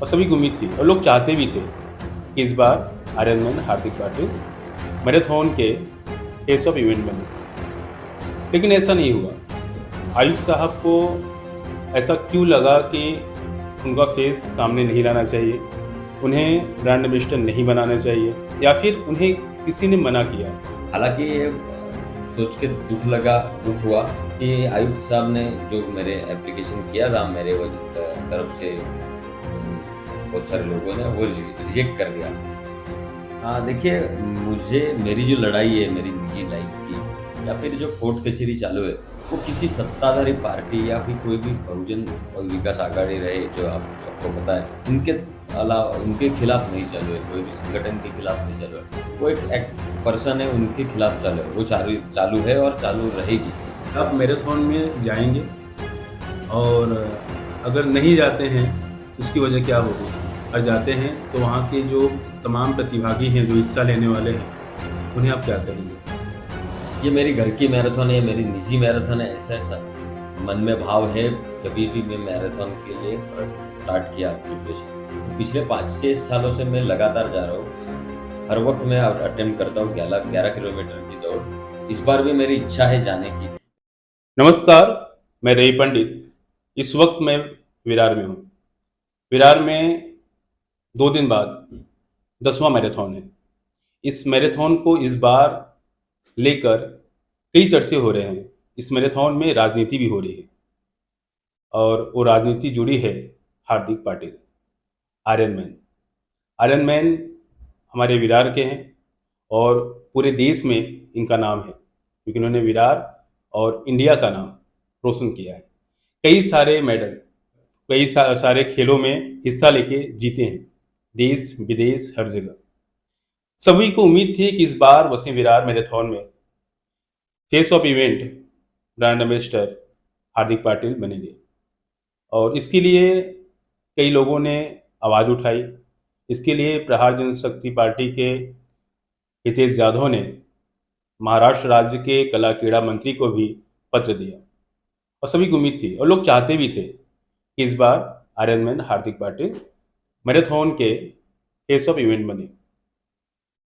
और सभी को उम्मीद थी और लोग चाहते भी थे कि इस बार आयरन मैन हार्दिक पाटिल मैराथन के फेस ऑफ इवेंट बने, लेकिन ऐसा नहीं हुआ। आयुष साहब को ऐसा क्यों लगा कि उनका फेस सामने नहीं लाना चाहिए, उन्हें ब्रांड एम्बेसडर नहीं बनाना चाहिए, या फिर उन्हें किसी ने मना किया? हालाँकि ये सोच के दुःख हुआ कि आयुक्त साहब ने जो मेरे एप्लीकेशन किया था मेरे तरफ से बहुत सारे लोगों ने वो रिजेक्ट कर दिया। हाँ, देखिए मुझे मेरी जो लड़ाई है मेरी निजी लाइफ़ की या फिर जो कोर्ट कचहरी चालू है, वो किसी सत्ताधारी पार्टी या फिर कोई भी बहुजन और विकास आघाड़ी रहे जो आप सबको पता है, उनके खिलाफ नहीं चालू है, कोई भी संगठन के खिलाफ नहीं चालू है। वो एक पर्सन है उनके खिलाफ चालू है, वो चालू चालू है और चालू रहेगी। आप मैराथन में जाएंगे और अगर नहीं जाते हैं तो उसकी वजह क्या होगी? और जाते हैं तो वहाँ के जो तमाम प्रतिभागी हैं, जो हिस्सा लेने वाले हैं, उन्हें आप क्या करेंगे? ये मेरी घर की मैराथन है, मेरी निजी मैराथन है, ऐसा मन में भाव है। जभी भी मैं मैराथन के लिए स्टार्ट किया प्रिपरेशन, पिछले 5-6 सालों से मैं लगातार जा रहा हूँ। हर वक्त मैं अटेम्प्ट करता हूँ 11 किलोमीटर की दौड़। इस बार भी मेरी इच्छा है जाने की। नमस्कार, मैं रवि पंडित। इस वक्त मैं विरार में हूँ। विरार में 2 दिन बाद 10वां मैराथन है। इस मैराथन को इस बार लेकर कई चर्चे हो रहे हैं। इस मैराथन में राजनीति भी हो रही है और वो राजनीति जुड़ी है Hardik Patil, iron man. Iron man हमारे विरार के हैं और पूरे देश में इनका नाम है, क्योंकि इन्होंने विरार और इंडिया का नाम रोशन किया है। कई सारे मेडल, सारे खेलों में हिस्सा लेके जीते हैं, देश विदेश हर जगह। सभी को उम्मीद थी कि इस बार वसीम विरार मैराथन में face of event brand ambassador Hardik Patil बनेंगे, और इसके लिए कई लोगों ने आवाज़ उठाई। इसके लिए प्रहार जनशक्ति पार्टी के हितेश जाधव ने महाराष्ट्र राज्य के कला क्रीड़ा मंत्री को भी पत्र दिया, और सभी को उम्मीद थी और लोग चाहते भी थे कि इस बार आयरन मैन हार्दिक पाटिल मैराथन के फेस ऑफ इवेंट बने,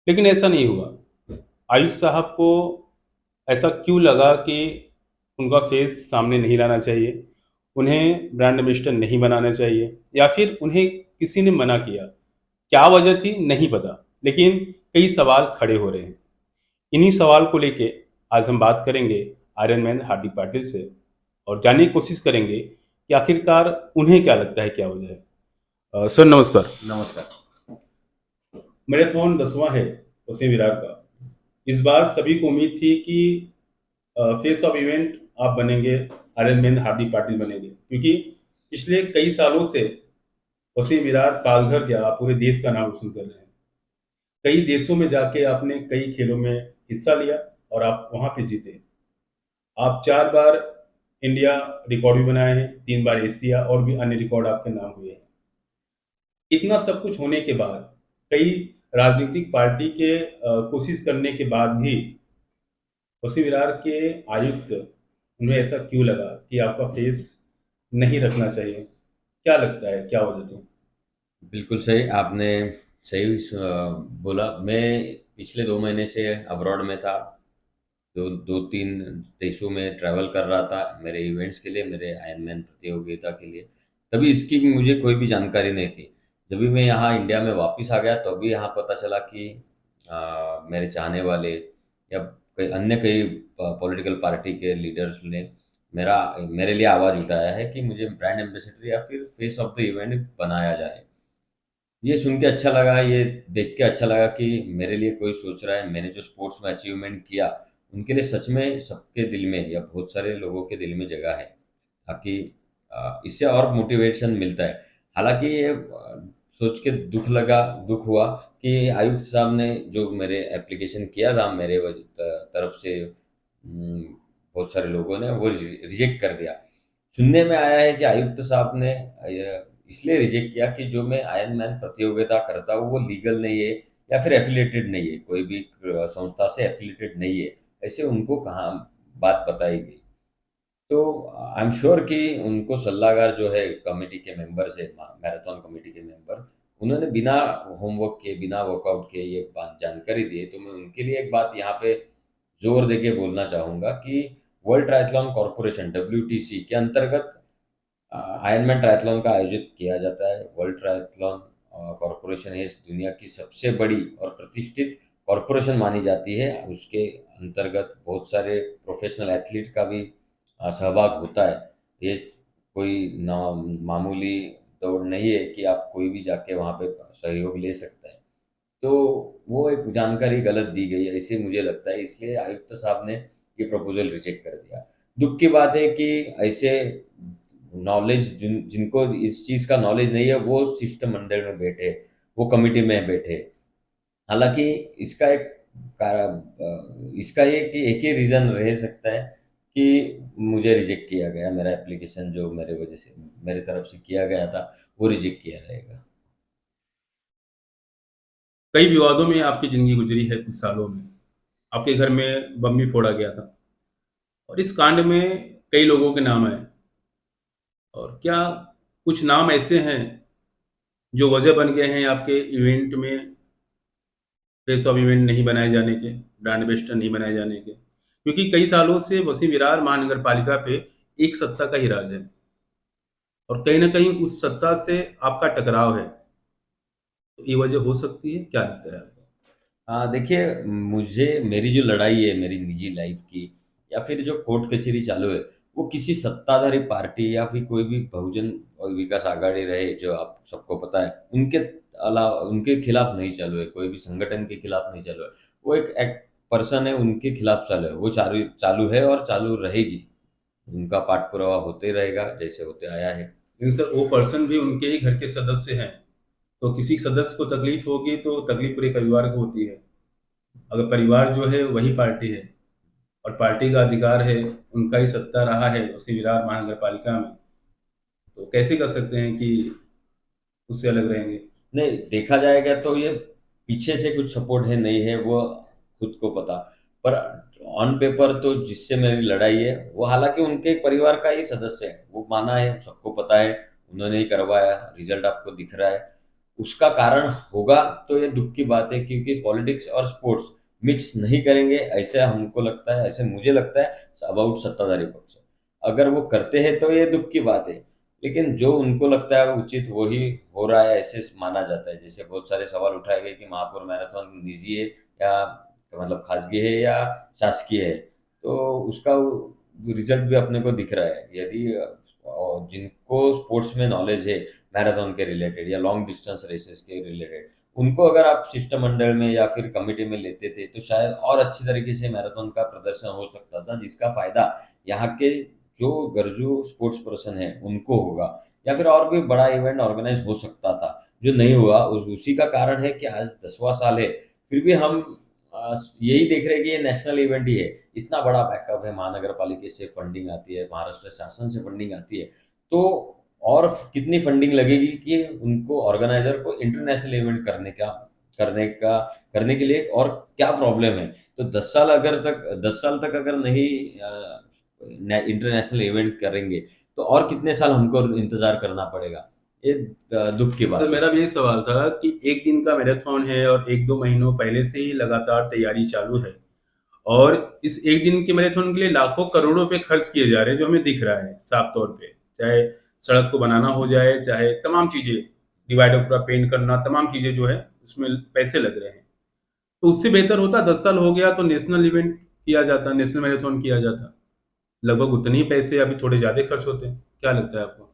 लेकिन ऐसा नहीं हुआ। आयुष साहब को ऐसा क्यों लगा कि उनका फेस सामने नहीं लाना चाहिए, उन्हें ब्रांड एम्बेसडर नहीं बनाना चाहिए, या फिर उन्हें किसी ने मना किया? क्या वजह थी नहीं पता, लेकिन कई सवाल खड़े हो रहे हैं। इन्हीं सवाल को लेके आज हम बात करेंगे आयरन मैन हार्दिक पाटिल से, और जानने की कोशिश करेंगे कि आखिरकार उन्हें क्या लगता है, क्या वजह है। सर नमस्कार। नमस्कार। मैराथन 10वां है वसीम विरार का। इस बार सभी को उम्मीद थी कि फेस ऑफ इवेंट आप बनेंगे, आयरन मैन हार्दिक पाटिल बनेंगे, क्योंकि पिछले कई सालों से वसीम विरार पालघर क्या पूरे देश का नाम रोशन कर रहे हैं। कई देशों में जाके आपने कई खेलों में हिस्सा लिया और आप वहां पे जीते। आप 4 बार इंडिया रिकॉर्ड भी बनाए हैं, 3 बार एशिया, और भी अन्य रिकॉर्ड आपके नाम हुए हैं। इतना सब कुछ होने के बाद, कई राजनीतिक पार्टी के कोशिश करने के बाद भी वसीम विरार के आयुक्त, उन्हें ऐसा क्यों लगा कि आपका फेस नहीं रखना चाहिए? क्या लगता है, क्या वजह थी? बिल्कुल सही आपने सही बोला। मैं पिछले 2 महीने से अब्रॉड में था। 2-3 देशों में ट्रैवल कर रहा था मेरे इवेंट्स के लिए, मेरे आयरनमैन प्रतियोगिता के लिए। तभी इसकी भी मुझे कोई भी जानकारी नहीं थी। जब भी मैं यहाँ इंडिया में वापस आ गया तभी यहाँ पता चला कि मेरे चाहने वाले या कई पॉलिटिकल पार्टी के लीडर्स ने मेरे लिए आवाज़ उठाया है कि मुझे ब्रांड एम्बेसडर या फिर फेस ऑफ द इवेंट बनाया जाए। ये सुन के अच्छा लगा, ये देख के अच्छा लगा कि मेरे लिए कोई सोच रहा है। मैंने जो स्पोर्ट्स में अचीवमेंट किया, उनके लिए सच में सबके दिल में या बहुत सारे लोगों के दिल में जगह है, ताकि इससे और मोटिवेशन मिलता है। हालाँकि ये सोच के दुःख हुआ कि आयुक्त साहब ने जो मेरे एप्लीकेशन किया था मेरे तरफ से बहुत सारे लोगों ने वो रिजेक्ट कर दिया। सुनने में आया है कि आयुक्त साहब ने इसलिए रिजेक्ट किया कि जो मैं आयरन मैन प्रतियोगिता करता हूँ वो लीगल नहीं है या फिर एफिलिएटेड नहीं है, कोई भी संस्था से एफिलिएटेड नहीं है, ऐसे उनको कहाँ बात बताई गई। तो आई एम श्योर कि उनको सलाहकार जो है कमेटी के मेंबर्स है, मैराथन कमेटी के मेंबर, उन्होंने बिना होमवर्क के, बिना वर्कआउट के ये बात जानकारी दी है। तो मैं उनके लिए एक बात यहाँ पे जोर देके बोलना चाहूँगा कि वर्ल्ड ट्रायथलॉन कॉर्पोरेशन WTC के अंतर्गत आयरनमैन ट्रायथलॉन का आयोजित किया जाता है। वर्ल्ड ट्रायथलॉन कॉर्पोरेशन है इस दुनिया की सबसे बड़ी और प्रतिष्ठित कॉर्पोरेशन मानी जाती है। उसके अंतर्गत बहुत सारे प्रोफेशनल एथलीट का भी सहभाग होता है। ये कोई ना मामूली दौड़ नहीं है कि आप कोई भी जाके वहाँ पे सहयोग ले सकता है। तो वो एक जानकारी गलत दी गई है, ऐसे मुझे लगता है, इसलिए आयुक्त साहब ने ये प्रपोजल रिजेक्ट कर दिया। दुख की बात है कि ऐसे नॉलेज जिनको इस चीज़ का नॉलेज नहीं है वो शिष्टमंडल में बैठे, वो कमिटी में बैठे। हालांकि इसका एक इसका एक ही रीज़न रह सकता है कि मुझे रिजेक्ट किया गया, मेरा एप्लीकेशन जो मेरे वजह से मेरे तरफ से किया गया था वो रिजेक्ट किया रहेगा। कई विवादों में आपकी ज़िंदगी गुजरी है कुछ सालों में। आपके घर में बम भी फोड़ा गया था और इस कांड में कई लोगों के नाम आए। और क्या कुछ नाम ऐसे हैं जो वजह बन गए हैं आपके इवेंट में फेस ऑफ इवेंट नहीं बनाए जाने के, ब्रांड एम्बेसडर नहीं बनाए जाने के? क्योंकि कई सालों से वसीम विरार महानगर पालिका पे एक सत्ता का ही राज है और कहीं न कहीं उस सत्ता से आपका टकराव है। तो ये वजह हो सकती है, क्या लगता है आपको? हाँ, देखिए, मुझे मेरी जो लड़ाई है मेरी निजी लाइफ की, या फिर जो कोर्ट कचहरी चालू है, वो किसी सत्ताधारी पार्टी या फिर कोई भी बहुजन और विकास आघाड़ी रहे जो आप सबको पता है, उनके अलावा उनके खिलाफ नहीं चालू है, कोई भी संगठन के खिलाफ नहीं चालू है। वो एक पर्सन है, उनके खिलाफ चालू है, वो चालू चालू है और चालू रहेगी। उनका पाठ पुरावा होते रहेगा जैसे होते आया है। लेकिन सर वो पर्सन भी उनके ही घर के सदस्य हैं, तो किसी सदस्य को तकलीफ होगी तो तकलीफ पूरे परिवार को होती है। अगर परिवार जो है वही पार्टी है और पार्टी का अधिकार है, उनका ही सत्ता रहा है उसी विरार महानगर पालिका में, तो कैसे कर सकते हैं कि उससे अलग रहेंगे? नहीं, देखा जाएगा तो ये पीछे से कुछ सपोर्ट है नहीं है वो खुद को पता, पर ऑन पेपर तो जिससे मेरी लड़ाई है वो हालांकि उनके एक परिवार का ही सदस्य है, वो माना है, सबको पता है, उन्होंने ही करवाया, रिजल्ट आपको दिख रहा है। उसका कारण होगा तो ये दुख की बात है, क्योंकि पॉलिटिक्स और स्पोर्ट्स मिक्स नहीं करेंगे ऐसे हमको लगता है, ऐसे मुझे लगता है अबाउट सत्ताधारी पक्ष। अगर वो करते हैं तो ये दुख की बात है, लेकिन जो उनको लगता है उचित वही हो रहा है ऐसे माना जाता है। जैसे बहुत सारे सवाल उठाए गए कि महापौर मैराथन निजी है या मतलब खासगी है या शासकीय है, तो उसका रिजल्ट भी अपने को दिख रहा है। यदि जिनको स्पोर्ट्स में नॉलेज है मैराथन के रिलेटेड या लॉन्ग डिस्टेंस रेसेस के रिलेटेड, उनको अगर आप शिष्टमंडल में या फिर कमेटी में लेते थे तो शायद और अच्छी तरीके से मैराथन का प्रदर्शन हो सकता था, जिसका फायदा यहाँ के जो गरजू स्पोर्ट्स पर्सन है उनको होगा, या फिर और भी बड़ा इवेंट ऑर्गेनाइज हो सकता था जो नहीं हुआ। उसी का कारण है कि आज 10वां साल है, फिर भी हम यही देख रहे हैं कि ये नेशनल इवेंट ही है। इतना बड़ा बैकअप है, महानगर पालिका से फंडिंग आती है, महाराष्ट्र शासन से फंडिंग आती है, तो और कितनी फंडिंग लगेगी कि उनको ऑर्गेनाइजर को इंटरनेशनल इवेंट करने का करने के लिए, और क्या प्रॉब्लम है? तो 10 साल तक अगर नहीं इंटरनेशनल इवेंट करेंगे तो और कितने साल हमको इंतजार करना पड़ेगा? ये दुख की सर बात है। मेरा भी यही सवाल था कि एक दिन का मैराथन है और 1-2 महीनों पहले से ही लगातार तैयारी चालू है और इस एक दिन के मैराथन के लिए लाखों करोड़ों रुपए खर्च किए जा रहे हैं जो हमें दिख रहा है साफ तौर पे। चाहे सड़क को बनाना हो जाए, चाहे तमाम चीज़ें, डिवाइडर पूरा पेंट करना, तमाम चीज़ें जो है उसमें पैसे लग रहे हैं। तो उससे बेहतर होता 10 साल हो गया तो नेशनल इवेंट किया जाता, नेशनल मैराथन किया जाता। लगभग उतने ही पैसे अभी थोड़े ज़्यादा खर्च होते हैं। क्या लगता है आपको?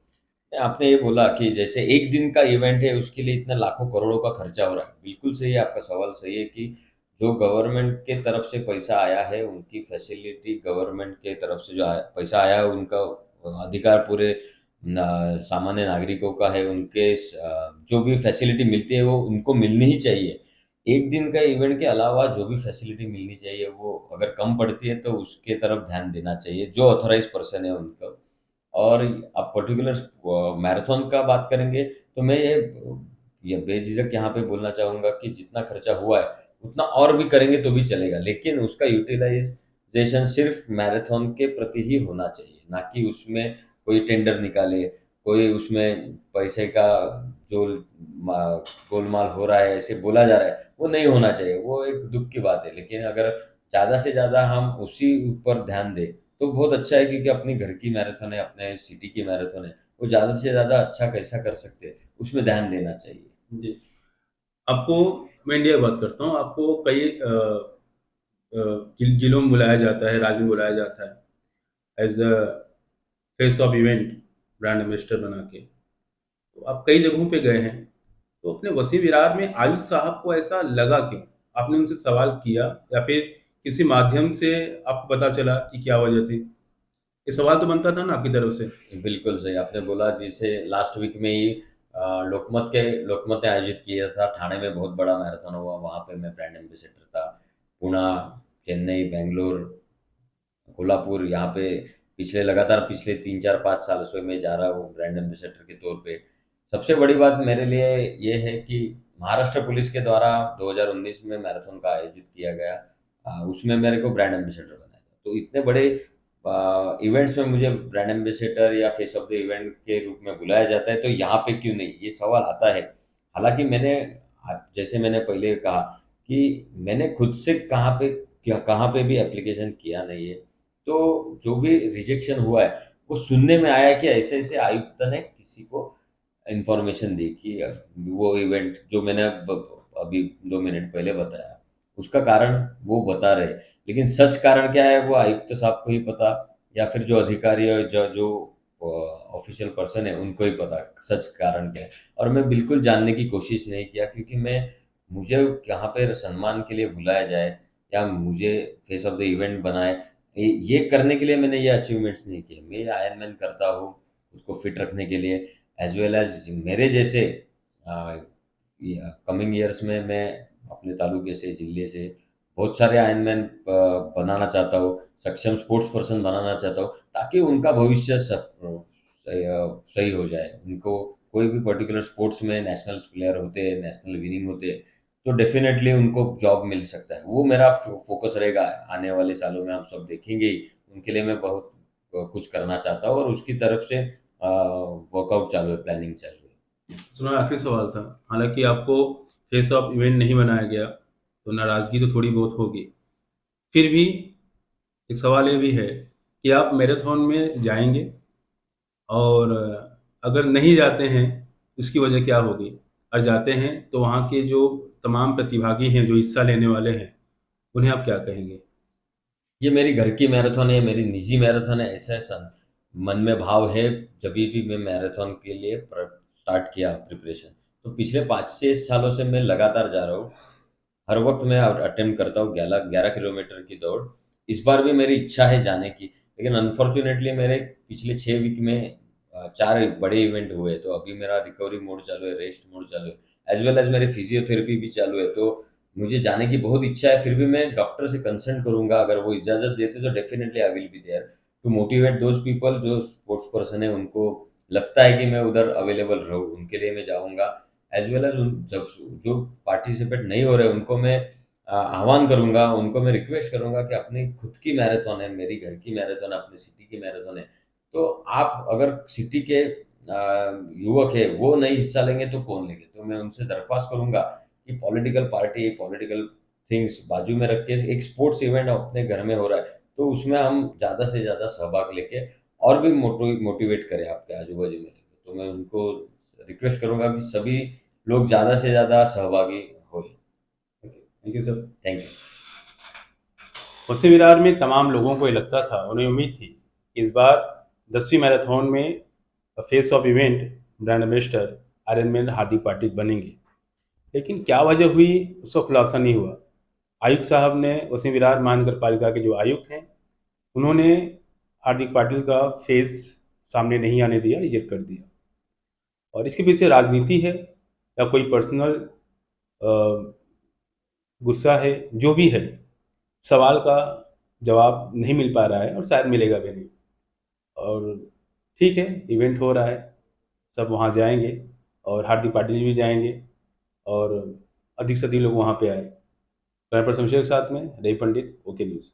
आपने ये बोला कि जैसे एक दिन का इवेंट है उसके लिए इतने लाखों करोड़ों का खर्चा हो रहा है, बिल्कुल सही है, आपका सवाल सही है कि जो गवर्नमेंट के तरफ से पैसा आया है, उनकी फैसिलिटी, गवर्नमेंट के तरफ से जो पैसा आया है उनका अधिकार पूरे सामान्य नागरिकों का है। उनके जो भी फैसिलिटी मिलती है वो उनको मिलनी ही चाहिए। एक दिन का इवेंट के अलावा जो भी फैसिलिटी मिलनी चाहिए वो अगर कम पड़ती है तो उसके तरफ ध्यान देना चाहिए जो ऑथराइज पर्सन है उनको। और आप पर्टिकुलर मैराथन का बात करेंगे तो मैं ये बेझिझक यहाँ पे बोलना चाहूँगा कि जितना खर्चा हुआ है उतना और भी करेंगे तो भी चलेगा, लेकिन उसका यूटिलाइजेशन सिर्फ मैराथन के प्रति ही होना चाहिए, ना कि उसमें कोई टेंडर निकाले, कोई उसमें पैसे का जो गोलमाल हो रहा है, ऐसे बोला जा रहा है, वो नहीं होना चाहिए। वो एक दुःख की बात है। लेकिन अगर ज़्यादा से ज़्यादा हम उसी ऊपर ध्यान दें, तो बहुत अच्छा है क्योंकि अपनी घर की मैराथन है, अपने सिटी की मैराथन है, वो ज़्यादा से ज़्यादा अच्छा कैसा कर सकते हैं, उसमें ध्यान देना चाहिए। जी। आपको मैं इंडिया की बात करता हूँ, आपको कई जिलों में बुलाया जाता है, राज्य में बुलाया जाता है as the face of event, brand ambassador बना के। तो आप कई जगहों पे गए हैं, तो अपने वसीम विरार में आयुष साहब को ऐसा लगा क्यों? आपने उनसे सवाल किया या फिर किसी माध्यम से आपको पता चला कि क्या वजह थी? ये सवाल तो बनता था ना आपकी तरफ से? बिल्कुल सही आपने बोला जैसे लास्ट वीक में ही लोकमत ने आयोजित किया था ठाणे में बहुत बड़ा मैराथन हुआ वहाँ पे मैं ब्रांड एम्बेसडर था। पुणे, चेन्नई, बेंगलोर, कोल्हापुर यहाँ पे पिछले 3-4-5 सालों से मैं जा रहा हूँ ब्रांड एम्बेसडर के तौर पे। सबसे बड़ी बात मेरे लिए ये है कि महाराष्ट्र पुलिस के द्वारा 2019 में मैराथन का आयोजित किया गया। उसमें मेरे को ब्रांड एम्बेसडर बनाया था। तो इतने बड़े इवेंट्स में मुझे ब्रांड एम्बेसडर या फेस ऑफ द इवेंट के रूप में बुलाया जाता है, तो यहाँ पे क्यों नहीं? ये सवाल आता है। हालाँकि जैसे मैंने पहले कहा कि मैंने खुद से कहाँ पे भी एप्लीकेशन किया नहीं है। तो जो भी रिजेक्शन हुआ है, वो सुनने में आया कि ऐसे-ऐसे आयुक्त ने किसी को इन्फॉर्मेशन दी कि वो इवेंट जो मैंने अभी 2 मिनट पहले बताया, उसका कारण वो बता रहे। लेकिन सच कारण क्या है वो आयुक्त साहब को ही पता या फिर जो अधिकारी और जो जो ऑफिशियल पर्सन है उनको ही पता सच कारण क्या है। और मैं बिल्कुल जानने की कोशिश नहीं किया क्योंकि मुझे यहाँ पे सम्मान के लिए बुलाया जाए या मुझे फेस ऑफ द इवेंट बनाए, ये करने के लिए मैंने ये अचीवमेंट्स नहीं किए। मैं आयरन करता हूँ, उसको फिट रखने के लिए एज़ वेल एज़ मेरे जैसे अ, कमिंग ईयर्स में मैं अपने तालुके से, जिले से बहुत सारे आयरनमैन बनाना चाहता हूँ, सक्षम स्पोर्ट्स पर्सन बनाना चाहता हूँ, ताकि उनका भविष्य सही हो जाए। उनको कोई भी पर्टिकुलर स्पोर्ट्स में नेशनल्स प्लेयर होते हैं, नेशनल विनिंग होते हैं, तो डेफ़िनेटली उनको जॉब मिल सकता है। वो मेरा फ़ोकस रहेगा आने वाले सालों में, आप सब देखेंगे ही। उनके लिए मैं बहुत कुछ करना चाहता हूँ और उसकी तरफ से वर्कआउट चालू है, प्लानिंग चालू है। सुना आखिरी सवाल था। हालाँकि आपको फेस ऑफ इवेंट नहीं बनाया गया, तो नाराज़गी तो थोड़ी बहुत होगी। फिर भी एक सवाल ये भी है कि आप मैराथन में जाएँगे और अगर नहीं जाते हैं, उसकी वजह क्या होगी? और जाते हैं, तो वहाँ के जो तमाम प्रतिभागी हैं, जो हिस्सा लेने वाले हैं, उन्हें आप क्या कहेंगे? ये मेरी घर की मैराथन है, मेरी निजी मैराथन है, ऐसा मन में भाव है जभी भी मैं मैराथन के लिए स्टार्ट किया प्रिपरेशन। तो पिछले 5-6 सालों से मैं लगातार जा रहा हूँ। हर वक़्त मैं अटेम्प्ट करता हूँ 11 किलोमीटर की दौड़। इस बार भी मेरी इच्छा है जाने की, लेकिन अनफॉर्च्यूनेटली मेरे पिछले 6 वीक में 4 बड़े इवेंट हुए, तो अभी मेरा रिकवरी मोड चालू है, रेस्ट मोड चालू है, एज़ वेल एज़ मेरी फिज़ियोथेरेपी भी चालू है। तो मुझे जाने की बहुत इच्छा है, फिर भी मैं डॉक्टर से कंसल्ट करूँगा, अगर वो इजाज़त देते तो definitely I will be there to motivate those people जो स्पोर्ट्स पर्सन है, उनको लगता है कि मैं उधर अवेलेबल रहूँ, उनके लिए मैं जाऊँगा। एज़ वेल एज़ उन जब जो पार्टिसिपेट नहीं हो रहे, उनको मैं आह्वान करूँगा, उनको मैं रिक्वेस्ट करूँगा कि अपनी खुद की मैराथन है, मेरी घर की मैराथन है, अपनी सिटी की मैराथन है, तो आप अगर सिटी के युवक है, वो नहीं हिस्सा लेंगे तो कौन लेंगे? तो मैं उनसे दरख्वास्त करूँगा कि पॉलिटिकल पार्टी, पॉलिटिकल थिंग्स बाजू में रख के एक स्पोर्ट्स इवेंट अपने घर में हो रहा है, तो उसमें हम ज़्यादा से ज़्यादा सहभाग लेके और भी मोटिवेट करें आपके आजू-बाजू में। तो मैं उनको रिक्वेस्ट करूँगा कि सभी लोग ज़्यादा से ज़्यादा सहभागी हों। Thank you sir. Thank you. उसी विरार में तमाम लोगों को ये लगता था, उन्हें उम्मीद थी कि इस बार 10वीं मैराथन में face of event brand ambassador ironman Hardik Patil बनेंगे। लेकिन क्या वजह हुई, उसका खुलासा नहीं हुआ। आयुक्त साहब ने वसीम विरार महानगर पालिका के जो आयुक्त हैं, उन्होंने हार्दिक पाटिल का फेस सामने नहीं आने दिया, रिजेक्ट कर दिया। और इसके पीछे राजनीति है या कोई पर्सनल गुस्सा है, जो भी है, सवाल का जवाब नहीं मिल पा रहा है और शायद मिलेगा भी नहीं। और ठीक है, इवेंट हो रहा है, सब वहाँ जाएंगे और हार्दिक पाटिल जी भी जाएंगे और अधिक से अधिक लोग वहाँ पे आए। कैमरा पर्सन के साथ में रवि पंडित, ओके न्यूज़।